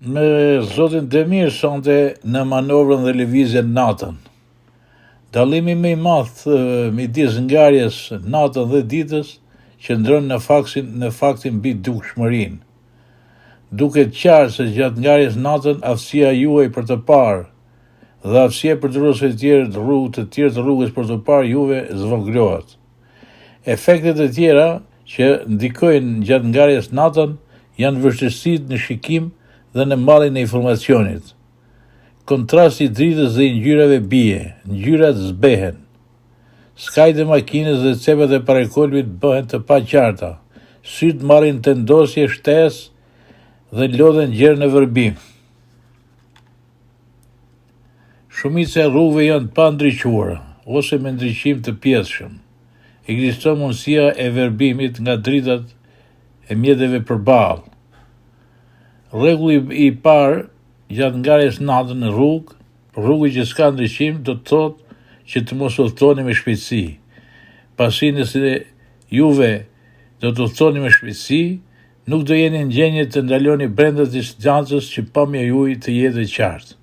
Me zotin Demir sonte në manovrën dhe lëvizjen natën. Dallimi më i madh midis ngarjes natën dhe ditës qëndron në faktin mbi dukshmërinë. Duket qartë se gjatë ngarjes natën aftësia juaj për të parë dhe aftësia e përdorusve të tjerë të rrugës për të parë juve zvoglohet. Efektet e tjera që ndikojnë gjatë ngarjes natën janë vështirësitë në shikim dhe në marrjen e informacionit. Kontrasti i dritës dhe i ngjyrave bie, ngjyrat zbehen. Skajt e makinës dhe cepat e parakolmit bëhen të paqarta. Syt marrin tendosje shtesë dhe lodhen gjerë në vërbim. Shumica e rrugëve janë të pandriquara ose me ndriqim të pjeshëm. Ekziston mundësia e verbimit nga dritat e mjeteve përballë. Rregulli i parë gjatë ngarjes natën në rrugë që s'ka ndriqim do të thotë që të mos udhtoni me shpejtësi. Pasi nëse juve do të udhtoni me shpejtësi, nuk do jeni në gjendje të ndaloni brenda distancës që pamja juaj të jetë e qartë.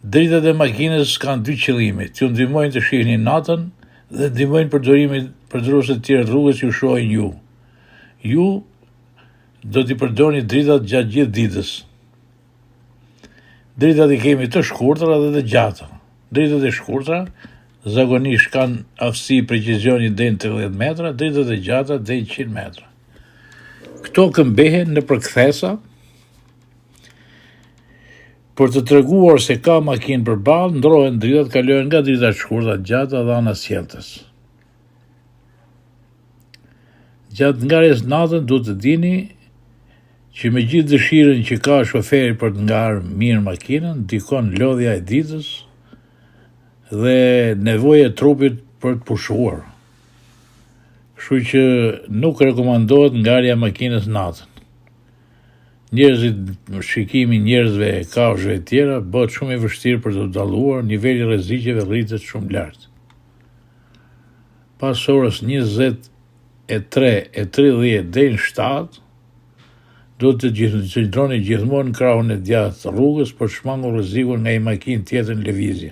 Dritat e makinës kanë dy qëllime, t'ju ndihmojnë të shihni natën dhe ndihmojnë përdorusët të tjerë të rrugës që ju shohin ju. Ju do t'i përdorni dritat gjatë gjithë ditës. Dritat i kemi të shkurtra dhe të gjata. Dritat e shkurtra zakonisht kanë aftësi precizioni deri në 30 metra, dritat e gjata deri në 100 metra. Këto këmbehen në përkthesa për të treguar se ka makinë përballë, ndrohen dritat, kalohen nga dritat shkurtra gjata dhe anasjelltës. Gjatë ngarjes natën duhet të dini që me gjithë dëshirën që ka shoferi për të ngarë mirë makinën, ndikon lodhja e ditës dhe nevoja e trupit për të pushuar. Kështu që nuk rekomandohet ngarja e makinës natën. Shikimi njerëzve, kafshëve e tjera bëhet shumë i vështirë për të dalluar, niveli i rreziqeve rritet shumë lart. Pas orës 23:30 deri në 7 do të qëndroni gjithmonë në krahun e djathtë të rrugës për të shmangur rrezikun nga një makinë tjetër në lëvizje.